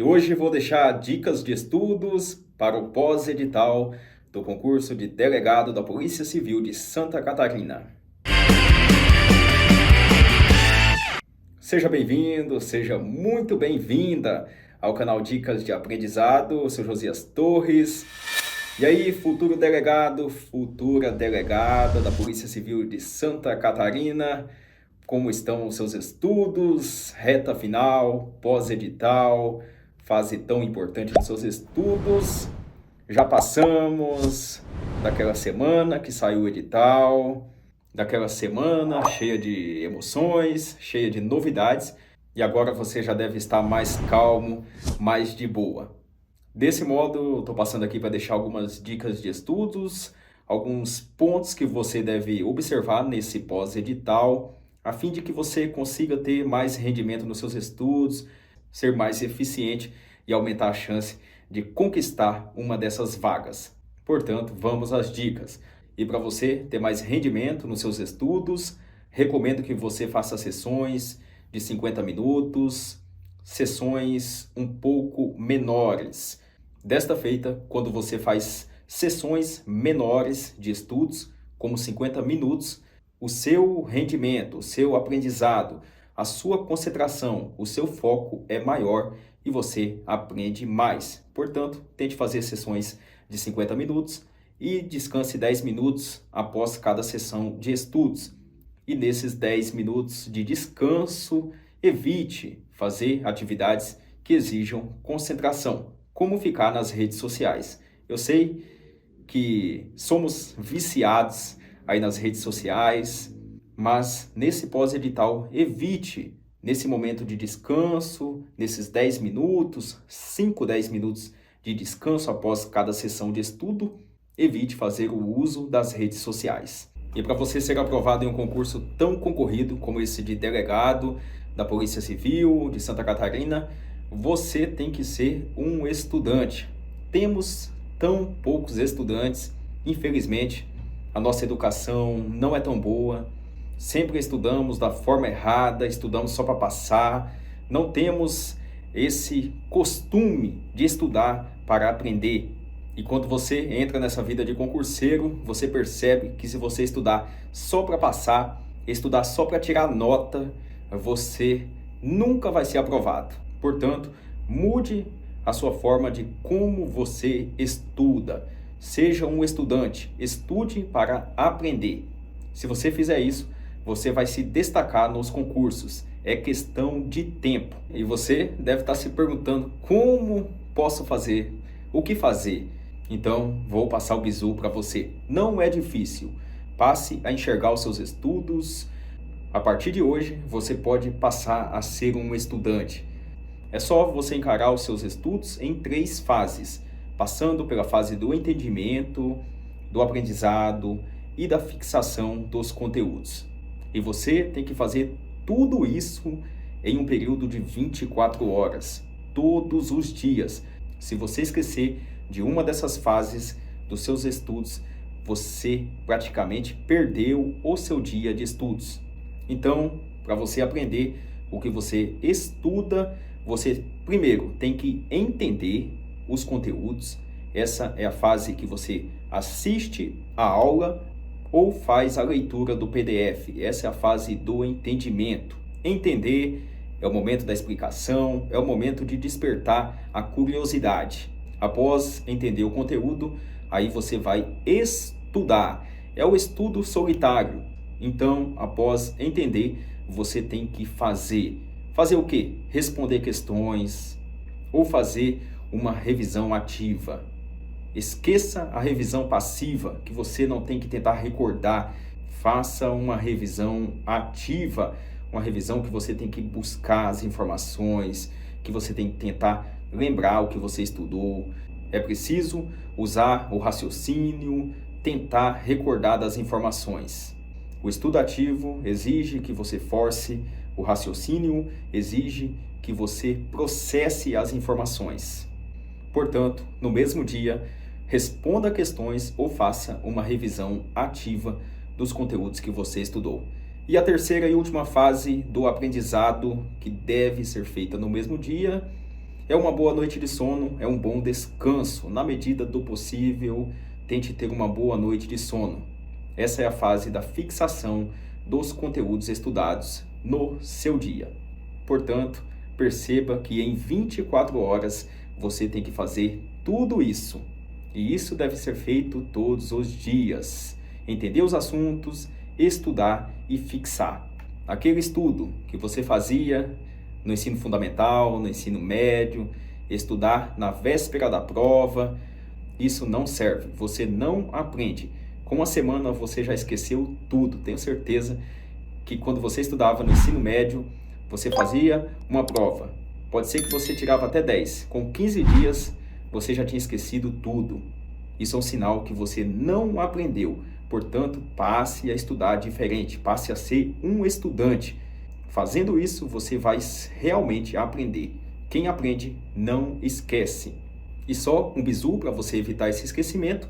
E hoje vou deixar dicas de estudos para o pós-edital do concurso de delegado da Polícia Civil de Santa Catarina. Seja bem-vindo, seja muito bem-vinda ao canal Dicas de Aprendizado. Eu sou Josias Torres. E aí, futuro delegado, futura delegada da Polícia Civil de Santa Catarina, como estão os seus estudos, reta final, pós-edital, fase tão importante dos seus estudos? Já passamos daquela semana que saiu o edital, daquela semana cheia de emoções, cheia de novidades, e agora você já deve estar mais calmo, mais de boa. Desse modo, estou passando aqui para deixar algumas dicas de estudos, alguns pontos que você deve observar nesse pós-edital, a fim de que você consiga ter mais rendimento nos seus estudos, ser mais eficiente e aumentar a chance de conquistar uma dessas vagas. Portanto, vamos às dicas. E para você ter mais rendimento nos seus estudos, recomendo que você faça sessões de 50 minutos, sessões um pouco menores. Desta feita, quando você faz sessões menores de estudos, como 50 minutos, o seu rendimento, o seu aprendizado, a sua concentração, o seu foco é maior e você aprende mais. Portanto, tente fazer sessões de 50 minutos e descanse 10 minutos após cada sessão de estudos. E nesses 10 minutos de descanso, evite fazer atividades que exijam concentração, como ficar nas redes sociais. Eu sei que somos viciados aí nas redes sociais, mas nesse pós-edital, evite, nesse momento de descanso, nesses 10 minutos, 5, 10 minutos de descanso após cada sessão de estudo, evite fazer o uso das redes sociais. E para você ser aprovado em um concurso tão concorrido como esse de delegado da Polícia Civil de Santa Catarina, você tem que ser um estudante. Temos tão poucos estudantes, infelizmente, a nossa educação não é tão boa, sempre estudamos da forma errada, estudamos só para passar, não temos esse costume de estudar para aprender. E quando você entra nessa vida de concurseiro, você percebe que se você estudar só para passar, estudar só para tirar nota, você nunca vai ser aprovado. Portanto, mude a sua forma de como você estuda. Seja um estudante, estude para aprender. Se você fizer isso, você vai se destacar nos concursos. É questão de tempo. E você deve estar se perguntando como posso fazer, o que fazer. Então, vou passar o bizu para você. Não é difícil. Passe a enxergar os seus estudos. A partir de hoje, você pode passar a ser um estudante. É só você encarar os seus estudos em 3 fases, passando pela fase do entendimento, do aprendizado e da fixação dos conteúdos. E você tem que fazer tudo isso em um período de 24 horas, todos os dias. Se você esquecer de uma dessas fases dos seus estudos, você praticamente perdeu o seu dia de estudos. Então, para você aprender o que você estuda, você primeiro tem que entender os conteúdos. Essa é a fase que você assiste a aula ou faz a leitura do PDF. Essa é a fase do entendimento. Entender é o momento da explicação, é o momento de despertar a curiosidade. Após entender o conteúdo, aí você vai estudar. É o estudo solitário. Então, após entender, você tem que fazer. Fazer o quê? Responder questões ou fazer uma revisão ativa. Esqueça a revisão passiva, que você não tem que tentar recordar. Faça uma revisão ativa, uma revisão que você tem que buscar as informações, que você tem que tentar lembrar o que você estudou. É preciso usar o raciocínio, tentar recordar das informações. O estudo ativo exige que você force, o raciocínio exige que você processe as informações. Portanto, no mesmo dia, responda questões ou faça uma revisão ativa dos conteúdos que você estudou. E a terceira e última fase do aprendizado, que deve ser feita no mesmo dia, É uma boa noite de sono, é um bom descanso. Na medida do possível, tente ter uma boa noite de sono. Essa é a fase da fixação dos conteúdos estudados no seu dia. Portanto, perceba que em 24 horas você tem que fazer tudo isso. E isso deve ser feito todos os dias. Entender os assuntos, estudar e fixar. Aquele estudo que você fazia no ensino fundamental, no ensino médio, estudar na véspera da prova, isso não serve. Você não aprende. Com uma semana você já esqueceu tudo. Tenho certeza que quando você estudava no ensino médio, você fazia uma prova. Pode ser que você tirava até 10. Com 15 dias, você já tinha esquecido tudo. Isso é um sinal que você não aprendeu. Portanto, passe a estudar diferente. Passe a ser um estudante. Fazendo isso, você vai realmente aprender. Quem aprende não esquece. E só um bizu para você evitar esse esquecimento.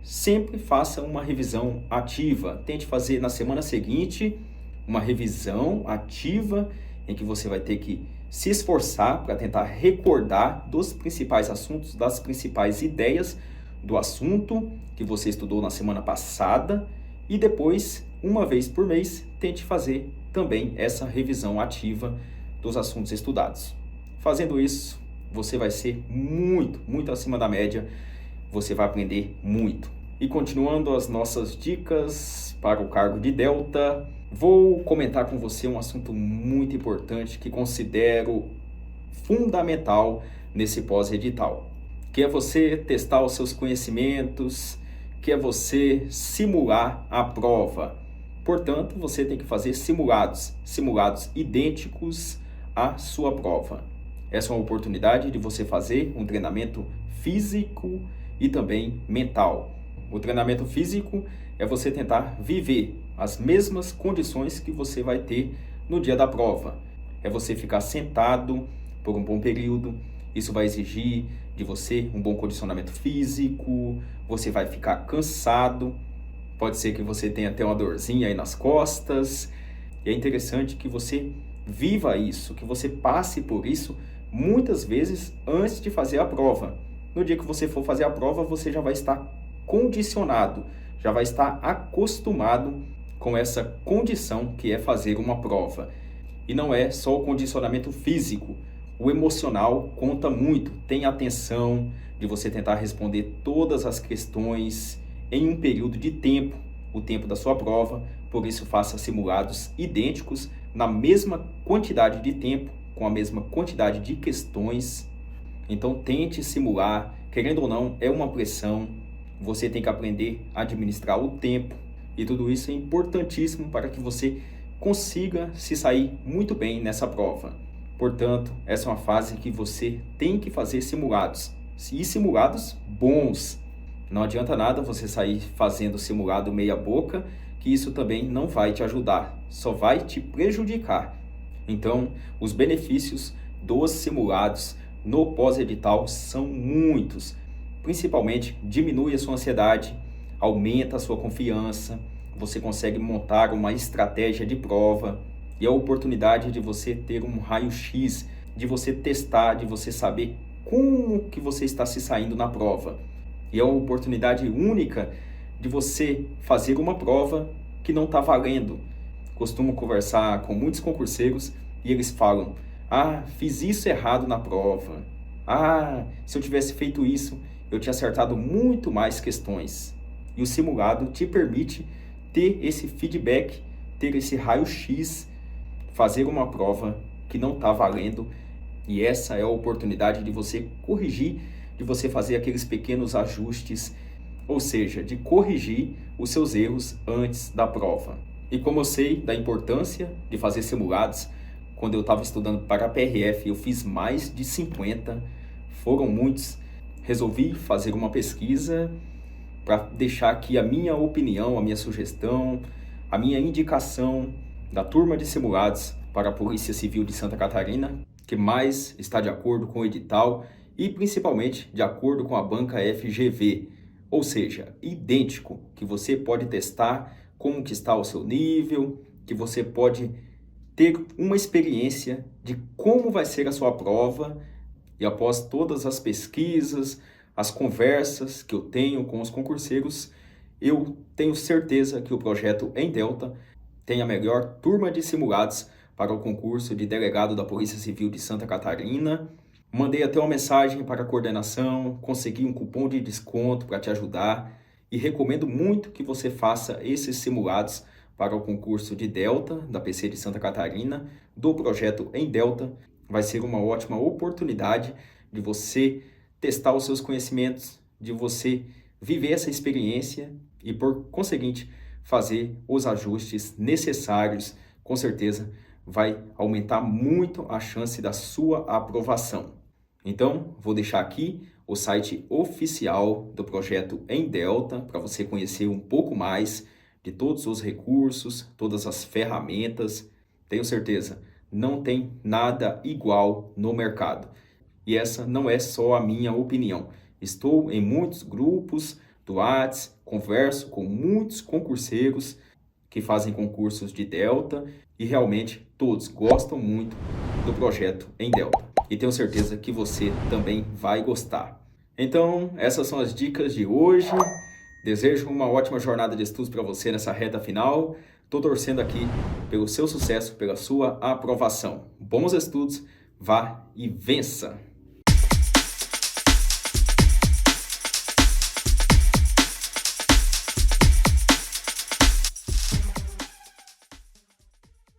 Sempre faça uma revisão ativa. Tente fazer na semana seguinte uma revisão ativa em que você vai ter que se esforçar para tentar recordar dos principais assuntos, das principais ideias do assunto que você estudou na semana passada e depois, uma vez por mês, tente fazer também essa revisão ativa dos assuntos estudados. Fazendo isso, você vai ser muito acima da média, você vai aprender muito. E continuando as nossas dicas para o cargo de Delta, vou comentar com você um assunto muito importante que considero fundamental nesse pós-edital, que é você testar os seus conhecimentos, que é você simular a prova. Portanto, você tem que fazer simulados idênticos à sua prova. Essa é uma oportunidade de você fazer um treinamento físico e também mental. O treinamento físico é você tentar viver as mesmas condições que você vai ter no dia da prova. É você ficar sentado por um bom período. Isso vai exigir de você um bom condicionamento físico. Você vai ficar cansado. Pode ser que você tenha até uma dorzinha aí nas costas. E é interessante que você viva isso, que você passe por isso muitas vezes antes de fazer a prova. No dia que você for fazer a prova, você já vai estar condicionado, já vai estar acostumado com essa condição que é fazer uma prova. E não é só o condicionamento físico, o emocional conta muito. Tenha atenção de você tentar responder todas as questões em um período de tempo, o tempo da sua prova. Por isso, faça simulados idênticos na mesma quantidade de tempo, com a mesma quantidade de questões. Então, tente simular. Querendo ou não, é uma pressão. Você tem que aprender a administrar o tempo. E tudo isso é importantíssimo para que você consiga se sair muito bem nessa prova. Portanto, essa é uma fase que você tem que fazer simulados. E simulados bons. Não adianta nada você sair fazendo simulado meia boca, que isso também não vai te ajudar, só vai te prejudicar. Então, os benefícios dos simulados no pós-edital são muitos. Principalmente, diminui a sua ansiedade, aumenta a sua confiança, você consegue montar uma estratégia de prova e a oportunidade de você ter um raio-x, de você testar, de você saber como que você está se saindo na prova. E é uma oportunidade única de você fazer uma prova que não está valendo. Costumo conversar com muitos concurseiros e eles falam: fiz isso errado na prova. Se eu tivesse feito isso, eu tinha acertado muito mais questões. E o simulado te permite ter esse feedback, ter esse raio-x, fazer uma prova que não está valendo. E essa é a oportunidade de você corrigir, de você fazer aqueles pequenos ajustes, ou seja, de corrigir os seus erros antes da prova. E como eu sei da importância de fazer simulados, quando eu estava estudando para a PRF, eu fiz mais de 50, foram muitos. Resolvi fazer uma pesquisa para deixar aqui a minha opinião, a minha sugestão, a minha indicação da turma de simulados para a Polícia Civil de Santa Catarina, que mais está de acordo com o edital e principalmente de acordo com a banca FGV, ou seja, idêntico, que você pode testar como que está o seu nível, que você pode ter uma experiência de como vai ser a sua prova E após todas as pesquisas, as conversas que eu tenho com os concurseiros, eu tenho certeza que o projeto Em Delta tem a melhor turma de simulados para o concurso de delegado da Polícia Civil de Santa Catarina. Mandei até uma mensagem para a coordenação, consegui um cupom de desconto para te ajudar e recomendo muito que você faça esses simulados para o concurso de Delta da PC de Santa Catarina, do projeto Em Delta. Vai ser uma ótima oportunidade de você testar os seus conhecimentos, de você viver essa experiência e, por conseguinte, fazer os ajustes necessários. Com certeza vai aumentar muito a chance da sua aprovação. Então, vou deixar aqui o site oficial do projeto Em Delta para você conhecer um pouco mais de todos os recursos, todas as ferramentas. Tenho certeza, não tem nada igual no mercado. E essa não é só a minha opinião. Estou em muitos grupos do WhatsApp, converso com muitos concurseiros que fazem concursos de Delta e realmente todos gostam muito do projeto Em Delta. E tenho certeza que você também vai gostar. Então, essas são as dicas de hoje. Desejo uma ótima jornada de estudos para você nessa reta final. Estou torcendo aqui pelo seu sucesso, pela sua aprovação. Bons estudos, vá e vença!